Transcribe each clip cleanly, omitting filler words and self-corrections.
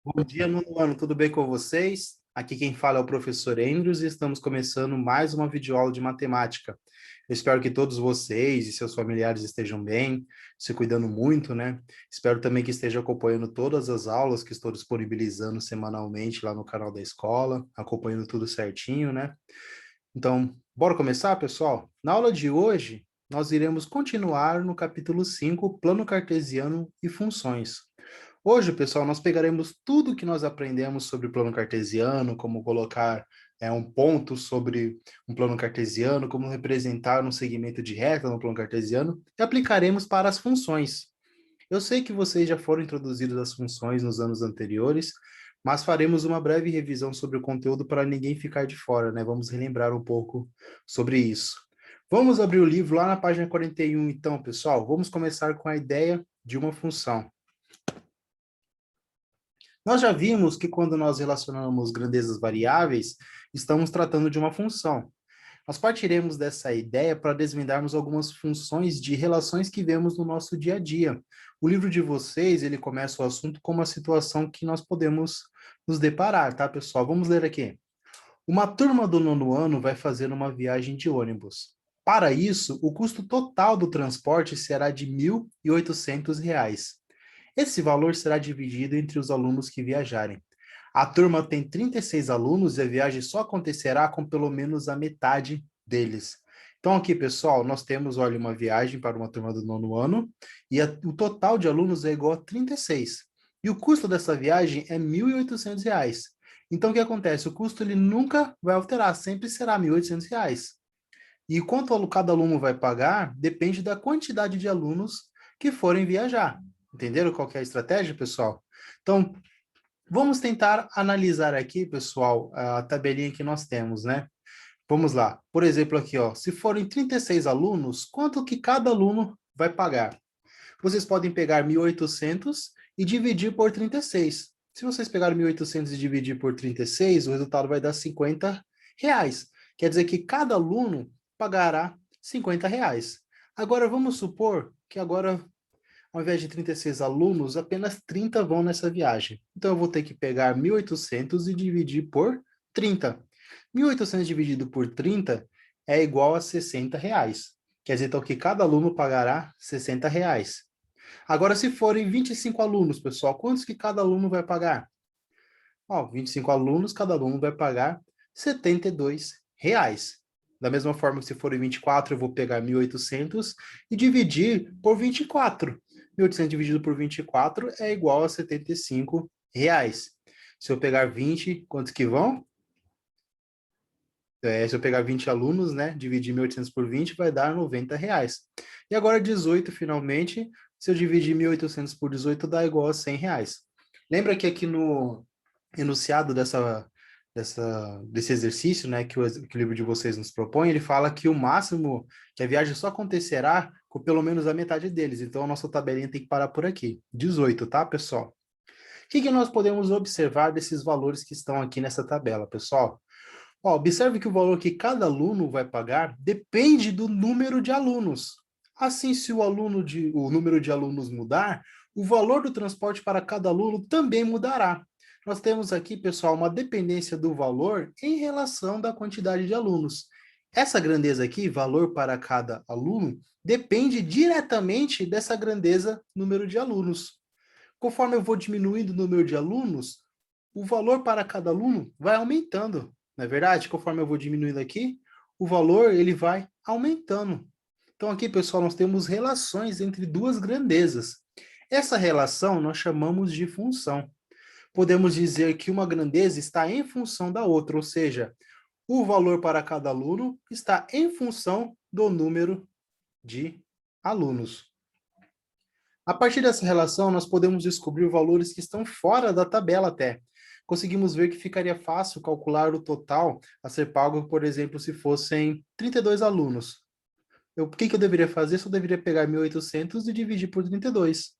Bom dia, nono ano, tudo bem com vocês? Aqui quem fala é o professor Andrews e estamos começando mais uma videoaula de matemática. Eu espero que todos vocês e seus familiares estejam bem, se cuidando muito, né? Espero também que estejam acompanhando todas as aulas que estou disponibilizando semanalmente lá no canal da escola, acompanhando tudo certinho, né? Então, bora começar, pessoal? Na aula de hoje, nós iremos continuar no capítulo 5, plano cartesiano e funções. Hoje, pessoal, nós pegaremos tudo que nós aprendemos sobre o plano cartesiano, como colocar um ponto sobre um plano cartesiano, como representar um segmento de reta no plano cartesiano, e aplicaremos para as funções. Eu sei que vocês já foram introduzidos às funções nos anos anteriores, mas faremos uma breve revisão sobre o conteúdo para ninguém ficar de fora, né? Vamos relembrar um pouco sobre isso. Vamos abrir o livro lá na página 41, então, pessoal. Vamos começar com a ideia de uma função. Nós já vimos que quando nós relacionamos grandezas variáveis, estamos tratando de uma função. Nós partiremos dessa ideia para desvendarmos algumas funções de relações que vemos no nosso dia a dia. O livro de vocês, ele começa o assunto com uma situação que nós podemos nos deparar, tá, pessoal? Vamos ler aqui. Uma turma do nono ano vai fazer uma viagem de ônibus. Para isso, o custo total do transporte será de R$ 1.800. Esse valor será dividido entre os alunos que viajarem. A turma tem 36 alunos e a viagem só acontecerá com pelo menos a metade deles. Então, aqui, pessoal, nós temos, olha, uma viagem para uma turma do nono ano e o total de alunos é igual a 36. E o custo dessa viagem é R$ 1.800. Então, o que acontece? O custo ele nunca vai alterar, sempre será R$ 1.800. E quanto cada aluno vai pagar depende da quantidade de alunos que forem viajar. Entenderam qual que é a estratégia, pessoal? Então, vamos tentar analisar aqui, pessoal, a tabelinha que nós temos, né? Vamos lá. Por exemplo, aqui, ó, se forem 36 alunos, quanto que cada aluno vai pagar? Vocês podem pegar 1.800 e dividir por 36. Se vocês pegarem 1.800 e dividir por 36, o resultado vai dar R$ 50. Quer dizer que cada aluno pagará R$ 50. Agora, vamos supor que agora ao invés de 36 alunos, apenas 30 vão nessa viagem. Então, eu vou ter que pegar 1.800 e dividir por 30. 1.800 dividido por 30 é igual a R$ 60. Quer dizer, então, que cada aluno pagará R$ 60. Agora, se forem 25 alunos, pessoal, quantos que cada aluno vai pagar? Ó, 25 alunos, cada aluno vai pagar R$ 72. Da mesma forma que se forem 24, eu vou pegar 1.800 e dividir por 24. 1.800 dividido por 24 é igual a R$ 75. Se eu pegar 20, quantos que vão? Se eu pegar 20 alunos, né, dividir 1.800 por 20, vai dar R$ 90. E agora 18, finalmente, se eu dividir 1.800 por 18, dá igual a R$ 100. Lembra que aqui no enunciado desse exercício, né, que o livro de vocês nos propõe, ele fala que o máximo, que a viagem só acontecerá com pelo menos a metade deles. Então, a nossa tabelinha tem que parar por aqui. 18, tá, pessoal? O que nós podemos observar desses valores que estão aqui nessa tabela, pessoal? Ó, observe que o valor que cada aluno vai pagar depende do número de alunos. Assim, se o número de alunos mudar, o valor do transporte para cada aluno também mudará. Nós temos aqui, pessoal, uma dependência do valor em relação da quantidade de alunos. Essa grandeza aqui, valor para cada aluno, depende diretamente dessa grandeza número de alunos. Conforme eu vou diminuindo o número de alunos, o valor para cada aluno vai aumentando. Não é verdade? Conforme eu vou diminuindo aqui, o valor ele vai aumentando. Então aqui, pessoal, nós temos relações entre duas grandezas. Essa relação nós chamamos de função. Podemos dizer que uma grandeza está em função da outra, ou seja, o valor para cada aluno está em função do número de alunos. A partir dessa relação, nós podemos descobrir valores que estão fora da tabela até. Conseguimos ver que ficaria fácil calcular o total a ser pago, por exemplo, se fossem 32 alunos. O que eu deveria fazer? Só deveria pegar 1.800 e dividir por 32.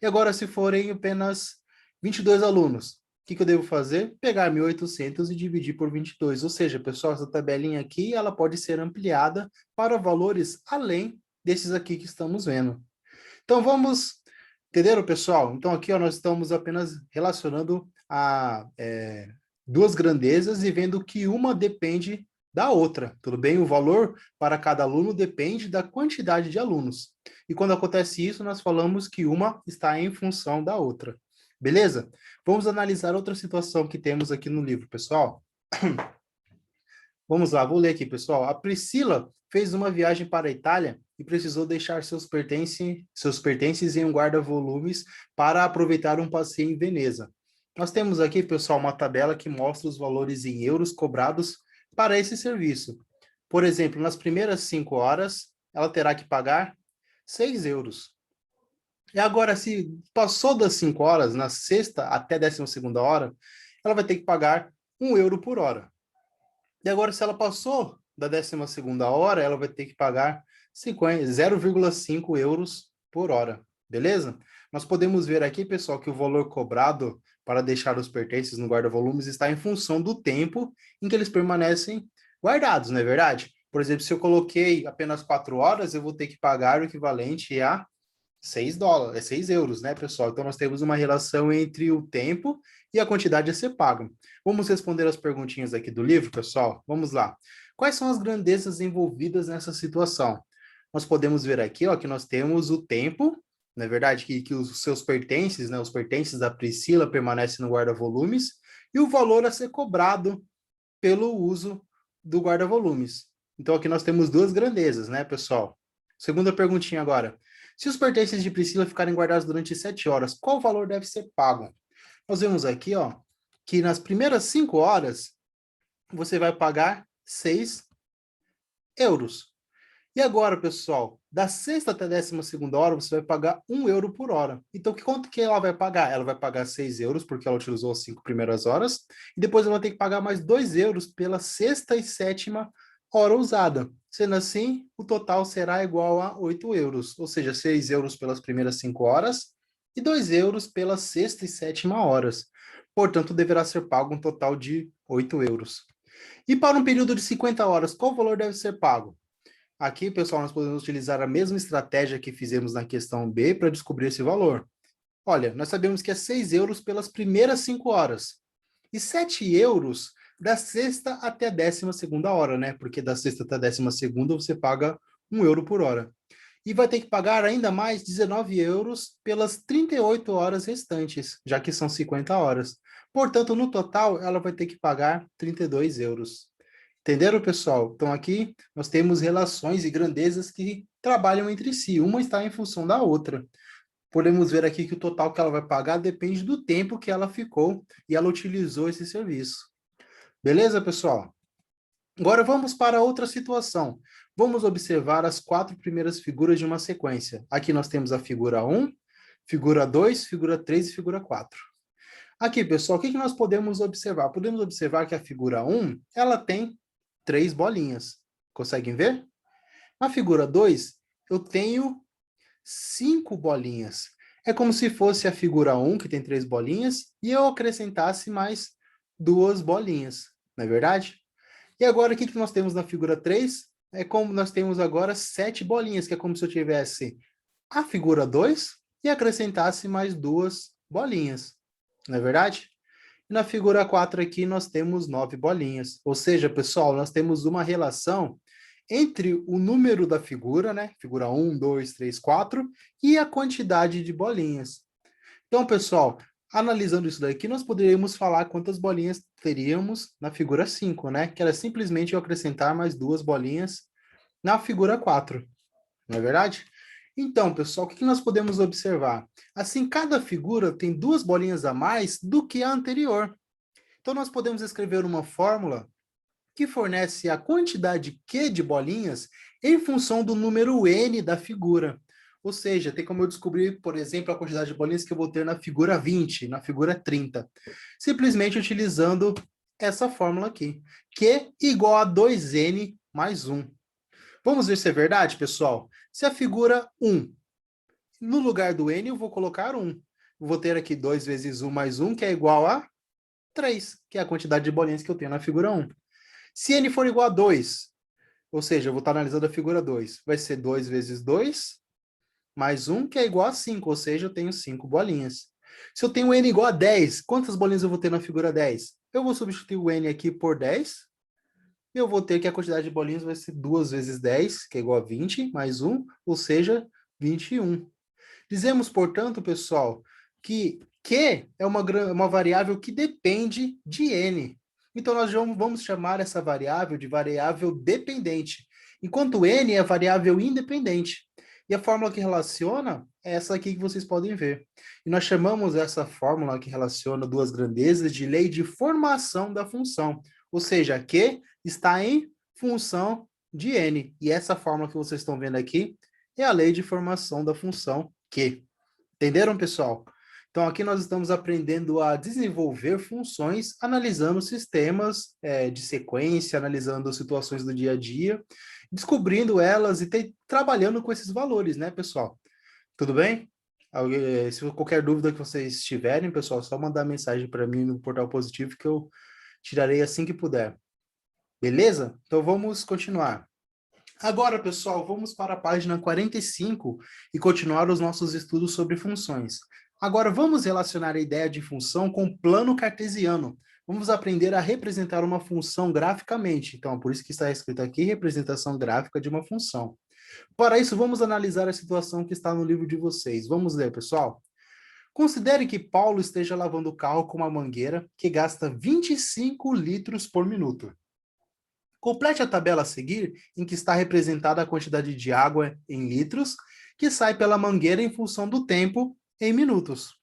E agora, se forem apenas 22 alunos, o que eu devo fazer? Pegar 1.800 e dividir por 22. Ou seja, pessoal, essa tabelinha aqui, ela pode ser ampliada para valores além desses aqui que estamos vendo. Então, vamos Entenderam, pessoal? Então, aqui ó, nós estamos apenas relacionando duas grandezas e vendo que uma depende da outra, tudo bem? O valor para cada aluno depende da quantidade de alunos. E quando acontece isso, nós falamos que uma está em função da outra. Beleza? Vamos analisar outra situação que temos aqui no livro, pessoal. Vamos lá, vou ler aqui, pessoal. A Priscila fez uma viagem para a Itália e precisou deixar seus pertences em um guarda-volumes para aproveitar um passeio em Veneza. Nós temos aqui, pessoal, uma tabela que mostra os valores em euros cobrados para esse serviço. Por exemplo, nas primeiras 5 horas, ela terá que pagar 6 euros. E agora, se passou das 5 horas, na sexta até 12ª hora, ela vai ter que pagar 1 euro por hora. E agora, se ela passou da 12ª hora, ela vai ter que pagar 0,5 euros por hora, beleza? Nós podemos ver aqui, pessoal, que o valor cobrado para deixar os pertences no guarda-volumes está em função do tempo em que eles permanecem guardados, não é verdade? Por exemplo, se eu coloquei apenas 4 horas, eu vou ter que pagar o equivalente a $6, 6 euros, né, pessoal? Então, nós temos uma relação entre o tempo e a quantidade a ser paga. Vamos responder as perguntinhas aqui do livro, pessoal? Vamos lá. Quais são as grandezas envolvidas nessa situação? Nós podemos ver aqui, ó, que nós temos o tempo, na verdade, que os seus pertences, né, os pertences da Priscila permanecem no guarda-volumes, e o valor a ser cobrado pelo uso do guarda-volumes. Então, aqui nós temos duas grandezas, né, pessoal? Segunda perguntinha agora. Se os pertences de Priscila ficarem guardados durante 7 horas, qual valor deve ser pago? Nós vemos aqui, ó, que nas primeiras 5 horas, você vai pagar 6 euros. E agora, pessoal, da sexta até a 12ª hora, você vai pagar 1 euro por hora. Então, quanto que ela vai pagar? Ela vai pagar 6 euros, porque ela utilizou as 5 primeiras horas, e depois ela vai ter que pagar mais 2 euros pela sexta e sétima hora usada. Sendo assim, o total será igual a 8 euros, ou seja, 6 euros pelas primeiras 5 horas e 2 euros pelas sexta e sétima horas. Portanto, deverá ser pago um total de 8 euros. E para um período de 50 horas, qual valor deve ser pago? Aqui, pessoal, nós podemos utilizar a mesma estratégia que fizemos na questão B para descobrir esse valor. Olha, nós sabemos que é 6 euros pelas primeiras 5 horas e 7 euros da sexta até a 12ª hora, né? Porque da sexta até a 12ª você paga 1 euro por hora. E vai ter que pagar ainda mais 19 euros pelas 38 horas restantes, já que são 50 horas. Portanto, no total, ela vai ter que pagar 32 euros. Entenderam, pessoal? Então, aqui nós temos relações e grandezas que trabalham entre si. Uma está em função da outra. Podemos ver aqui que o total que ela vai pagar depende do tempo que ela ficou e ela utilizou esse serviço. Beleza, pessoal? Agora vamos para outra situação. Vamos observar as 4 primeiras figuras de uma sequência. Aqui nós temos a figura 1, figura 2, figura 3 e figura 4. Aqui, pessoal, o que nós podemos observar? Podemos observar que a figura 1, ela tem 3 bolinhas. Conseguem ver? Na figura 2, eu tenho 5 bolinhas. É como se fosse a figura 1, que tem 3 bolinhas, e eu acrescentasse mais 2 bolinhas, não é verdade? E agora, o que nós temos na figura 3? É como nós temos agora 7 bolinhas, que é como se eu tivesse a figura 2 e acrescentasse mais 2 bolinhas, não é verdade? E na figura 4 aqui nós temos 9 bolinhas. Ou seja, pessoal, nós temos uma relação entre o número da figura, né? Figura 1, 2, 3, 4, e a quantidade de bolinhas. Então, pessoal, analisando isso daqui, nós poderíamos falar quantas bolinhas teríamos na figura 5, né? Que era simplesmente eu acrescentar mais 2 bolinhas na figura 4, não é verdade? Então, pessoal, o que nós podemos observar? Assim, cada figura tem 2 bolinhas a mais do que a anterior. Então, nós podemos escrever uma fórmula que fornece a quantidade Q de bolinhas em função do número N da figura. Ou seja, tem como eu descobrir, por exemplo, a quantidade de bolinhas que eu vou ter na figura 20, na figura 30. Simplesmente utilizando essa fórmula aqui. Q igual a 2N mais 1. Vamos ver se é verdade, pessoal? Se a figura 1, no lugar do N, eu vou colocar 1. Vou ter aqui 2 vezes 1 mais 1, que é igual a 3, que é a quantidade de bolinhas que eu tenho na figura 1. Se n for igual a 2, ou seja, eu vou estar analisando a figura 2, vai ser 2 vezes 2, mais 1, que é igual a 5, ou seja, eu tenho 5 bolinhas. Se eu tenho n igual a 10, quantas bolinhas eu vou ter na figura 10? Eu vou substituir o n aqui por 10, e eu vou ter que a quantidade de bolinhas vai ser 2 vezes 10, que é igual a 20, mais 1, ou seja, 21. Dizemos, portanto, pessoal, que Q é uma variável que depende de N. Então, nós vamos chamar essa variável de variável dependente, enquanto N é variável independente. E a fórmula que relaciona é essa aqui que vocês podem ver. E nós chamamos essa fórmula que relaciona duas grandezas de lei de formação da função. Ou seja, Q está em função de N. E essa fórmula que vocês estão vendo aqui é a lei de formação da função Q. Entenderam, pessoal? Então, aqui nós estamos aprendendo a desenvolver funções, analisando sistemas de sequência, analisando situações do dia a dia, descobrindo elas e trabalhando com esses valores, né, pessoal? Tudo bem? Se qualquer dúvida que vocês tiverem, pessoal, é só mandar mensagem para mim no Portal Positivo que eu tirarei assim que puder. Beleza? Então, vamos continuar. Agora, pessoal, vamos para a página 45 e continuar os nossos estudos sobre funções. Agora, vamos relacionar a ideia de função com plano cartesiano. Vamos aprender a representar uma função graficamente. Então, por isso que está escrito aqui, representação gráfica de uma função. Para isso, vamos analisar a situação que está no livro de vocês. Vamos ler, pessoal? Considere que Paulo esteja lavando o carro com uma mangueira que gasta 25 litros por minuto. Complete a tabela a seguir, em que está representada a quantidade de água em litros, que sai pela mangueira em função do tempo em minutos.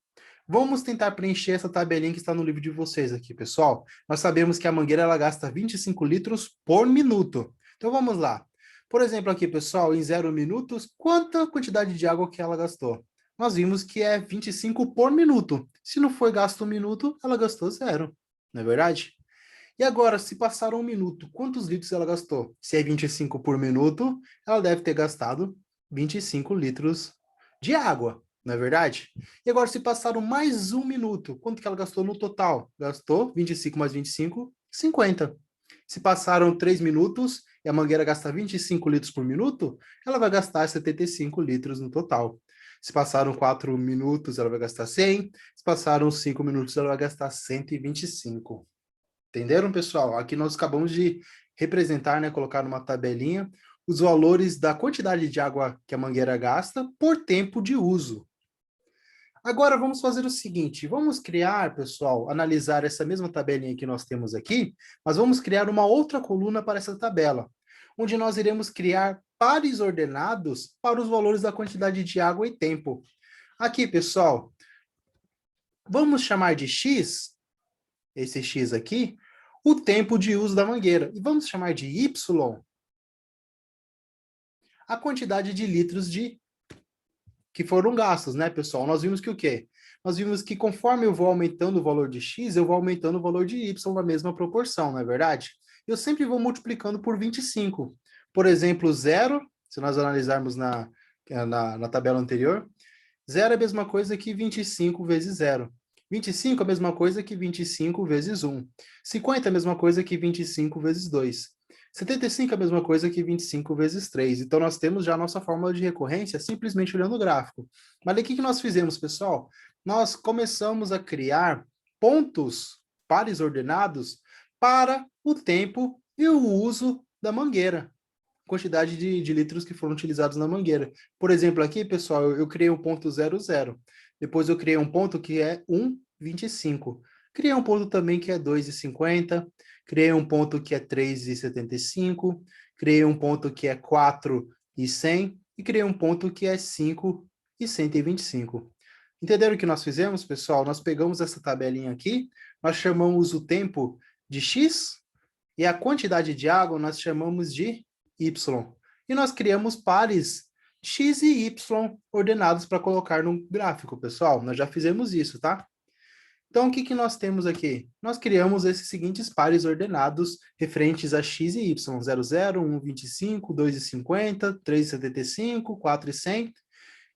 Vamos tentar preencher essa tabelinha que está no livro de vocês aqui, pessoal. Nós sabemos que a mangueira ela gasta 25 litros por minuto. Então vamos lá. Por exemplo, aqui, pessoal, em 0 minutos, quanta quantidade de água que ela gastou? Nós vimos que é 25 por minuto. Se não foi gasto 1 minuto, ela gastou 0. Não é verdade? E agora, se passar 1 minuto, quantos litros ela gastou? Se é 25 por minuto, ela deve ter gastado 25 litros de água, não é verdade? E agora, se passaram mais 1 minuto, quanto que ela gastou no total? Gastou 25 mais 25, 50. Se passaram 3 minutos e a mangueira gasta 25 litros por minuto, ela vai gastar 75 litros no total. Se passaram 4 minutos, ela vai gastar 100. Se passaram 5 minutos, ela vai gastar 125. Entenderam, pessoal? Aqui nós acabamos de representar, né, colocar numa tabelinha, os valores da quantidade de água que a mangueira gasta por tempo de uso. Agora vamos fazer o seguinte, vamos criar, pessoal, analisar essa mesma tabelinha que nós temos aqui, mas vamos criar uma outra coluna para essa tabela, onde nós iremos criar pares ordenados para os valores da quantidade de água e tempo. Aqui, pessoal, vamos chamar de X, esse X aqui, o tempo de uso da mangueira. E vamos chamar de Y a quantidade de litros que foram gastos, né, pessoal? Nós vimos que o quê? Nós vimos que conforme eu vou aumentando o valor de X, eu vou aumentando o valor de Y na mesma proporção, não é verdade? Eu sempre vou multiplicando por 25. Por exemplo, 0, se nós analisarmos na tabela anterior, 0 é a mesma coisa que 25 vezes 0. 25 é a mesma coisa que 25 vezes 1. 50 é a mesma coisa que 25 vezes 2. 75 é a mesma coisa que 25 vezes 3. Então, nós temos já a nossa fórmula de recorrência simplesmente olhando o gráfico. Mas aí, o que nós fizemos, pessoal? Nós começamos a criar pontos, pares ordenados, para o tempo e o uso da mangueira. Quantidade de litros que foram utilizados na mangueira. Por exemplo, aqui, pessoal, eu criei um ponto 00. Depois eu criei um ponto que é 1,25. Criei um ponto também que é 2,50. Criei um ponto que é 3,75. Criei um ponto que é 4,100. E criei um ponto que é 5,125. Entenderam o que nós fizemos, pessoal? Nós pegamos essa tabelinha aqui, nós chamamos o tempo de X e a quantidade de água nós chamamos de Y. E nós criamos pares X e Y ordenados para colocar no gráfico, pessoal. Nós já fizemos isso, tá? Então, o que nós temos aqui? Nós criamos esses seguintes pares ordenados referentes a X e Y. 00, 1,25, 2,50, 3,75, 4,100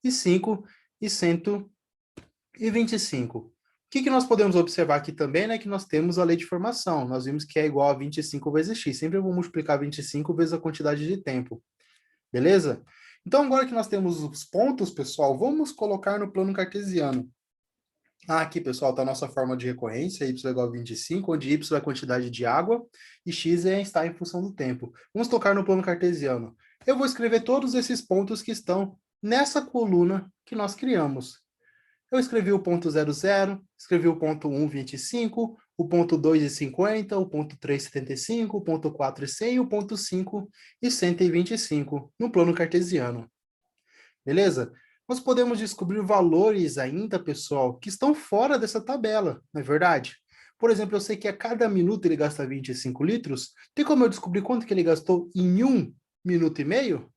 e 5,125. O que nós podemos observar aqui também, né, que nós temos a lei de formação. Nós vimos que é igual a 25 vezes x. Sempre eu vou multiplicar 25 vezes a quantidade de tempo. Beleza? Então, agora que nós temos os pontos, pessoal, vamos colocar no plano cartesiano. Aqui, pessoal, está a nossa forma de recorrência, y igual a 25, onde y é a quantidade de água e x está em função do tempo. Vamos tocar no plano cartesiano. Eu vou escrever todos esses pontos que estão nessa coluna que nós criamos. Eu escrevi o ponto 00, escrevi o ponto 1, 25, o ponto 2 e 50, o ponto 3, 75, o ponto 4 e 100, o ponto 5 e 125 no plano cartesiano. Beleza? Nós podemos descobrir valores ainda, pessoal, que estão fora dessa tabela, não é verdade? Por exemplo, eu sei que a cada minuto ele gasta 25 litros. Tem como eu descobrir quanto que ele gastou em 1 minuto e meio?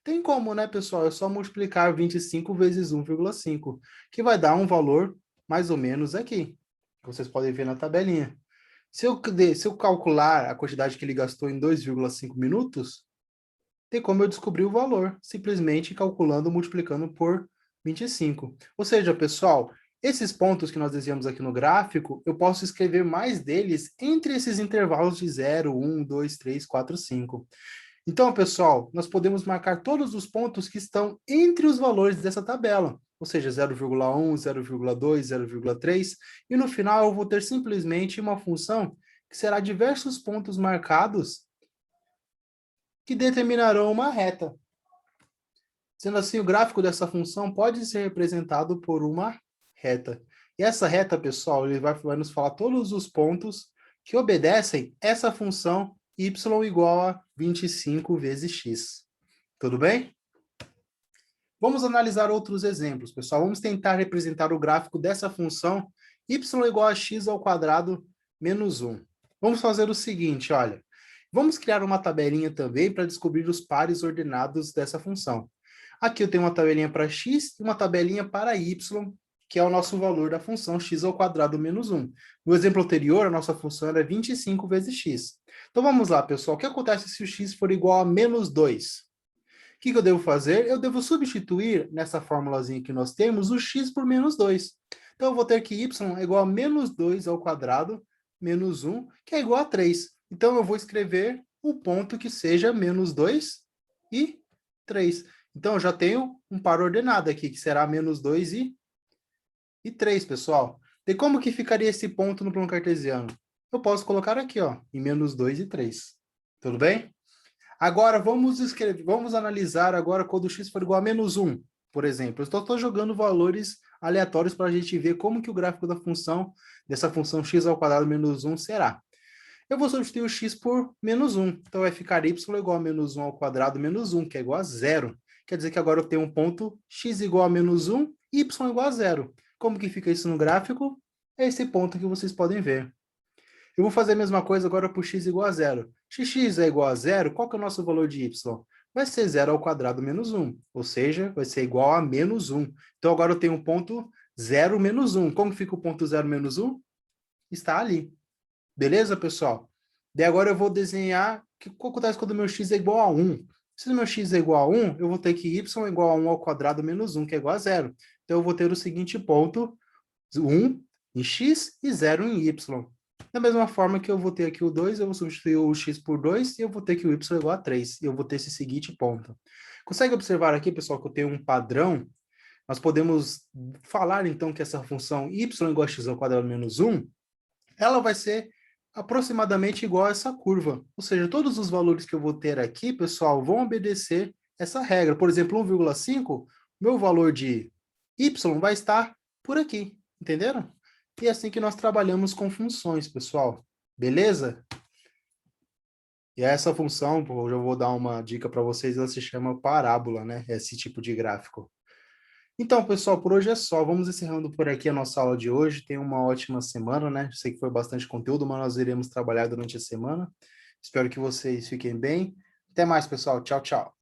Tem como, né, pessoal? É só multiplicar 25 vezes 1,5, que vai dar um valor mais ou menos aqui. Vocês podem ver na tabelinha. Se eu calcular a quantidade que ele gastou em 2,5 minutos, tem como eu descobrir o valor, simplesmente calculando, multiplicando por 25. Ou seja, pessoal, esses pontos que nós desenhamos aqui no gráfico, eu posso escrever mais deles entre esses intervalos de 0, 1, 2, 3, 4, 5. Então, pessoal, nós podemos marcar todos os pontos que estão entre os valores dessa tabela, ou seja, 0,1, 0,2, 0,3, e no final eu vou ter simplesmente uma função que será diversos pontos marcados que determinarão uma reta. Sendo assim, o gráfico dessa função pode ser representado por uma reta. E essa reta, pessoal, ele vai nos falar todos os pontos que obedecem essa função y igual a 25 vezes x. Tudo bem? Vamos analisar outros exemplos, pessoal. Vamos tentar representar o gráfico dessa função y igual a x ao quadrado menos 1. Vamos fazer o seguinte, olha. Vamos criar uma tabelinha também para descobrir os pares ordenados dessa função. Aqui eu tenho uma tabelinha para x e uma tabelinha para y, que é o nosso valor da função x ao quadrado menos 1. No exemplo anterior, a nossa função era 25 vezes x. Então vamos lá, pessoal. O que acontece se o x for igual a menos 2? O que eu devo fazer? Eu devo substituir nessa formulazinha que nós temos o x por menos 2. Então eu vou ter que y é igual a menos 2 ao quadrado menos 1, que é igual a 3. Então eu vou escrever o ponto que seja menos 2 e 3. Então eu já tenho um par ordenado aqui, que será menos 2 e 3, pessoal. E como que ficaria esse ponto no plano cartesiano? Eu posso colocar aqui, ó, em menos 2 e 3. Tudo bem? Agora, vamos analisar agora quando x for igual a menos 1, por exemplo. Eu estou jogando valores aleatórios para a gente ver como que o gráfico dessa função x ao quadrado menos 1 será. Eu vou substituir o x por menos 1. Então, vai ficar y igual a menos 1 ao quadrado menos 1, que é igual a 0. Quer dizer que agora eu tenho um ponto x igual a menos 1, y igual a 0. Como que fica isso no gráfico? É esse ponto que vocês podem ver. Eu vou fazer a mesma coisa agora para o x igual a 0. X é igual a 0, qual que é o nosso valor de y? Vai ser 0 ao quadrado menos 1, ou seja, vai ser igual a menos 1. Então, agora eu tenho um ponto 0 menos 1. Como fica o ponto 0 menos 1? Está ali. Beleza, pessoal? Daí agora eu vou desenhar o que acontece quando o meu x é igual a 1. Se o meu x é igual a 1, eu vou ter que y é igual a 1 ao quadrado menos 1, que é igual a 0. Então, eu vou ter o seguinte ponto, 1 em x e 0 em y. Da mesma forma que eu vou ter aqui o 2, eu vou substituir o x por 2 e eu vou ter que o y é igual a 3. E eu vou ter esse seguinte ponto. Consegue observar aqui, pessoal, que eu tenho um padrão? Nós podemos falar, então, que essa função y igual a x ao quadrado menos 1, ela vai ser aproximadamente igual a essa curva. Ou seja, todos os valores que eu vou ter aqui, pessoal, vão obedecer essa regra. Por exemplo, 1,5, meu valor de y vai estar por aqui. Entenderam? E é assim que nós trabalhamos com funções, pessoal. Beleza? E essa função, eu já vou dar uma dica para vocês, ela se chama parábola, né? Esse tipo de gráfico. Então, pessoal, por hoje é só. Vamos encerrando por aqui a nossa aula de hoje. Tenha uma ótima semana, né? Sei que foi bastante conteúdo, mas nós iremos trabalhar durante a semana. Espero que vocês fiquem bem. Até mais, pessoal. Tchau, tchau.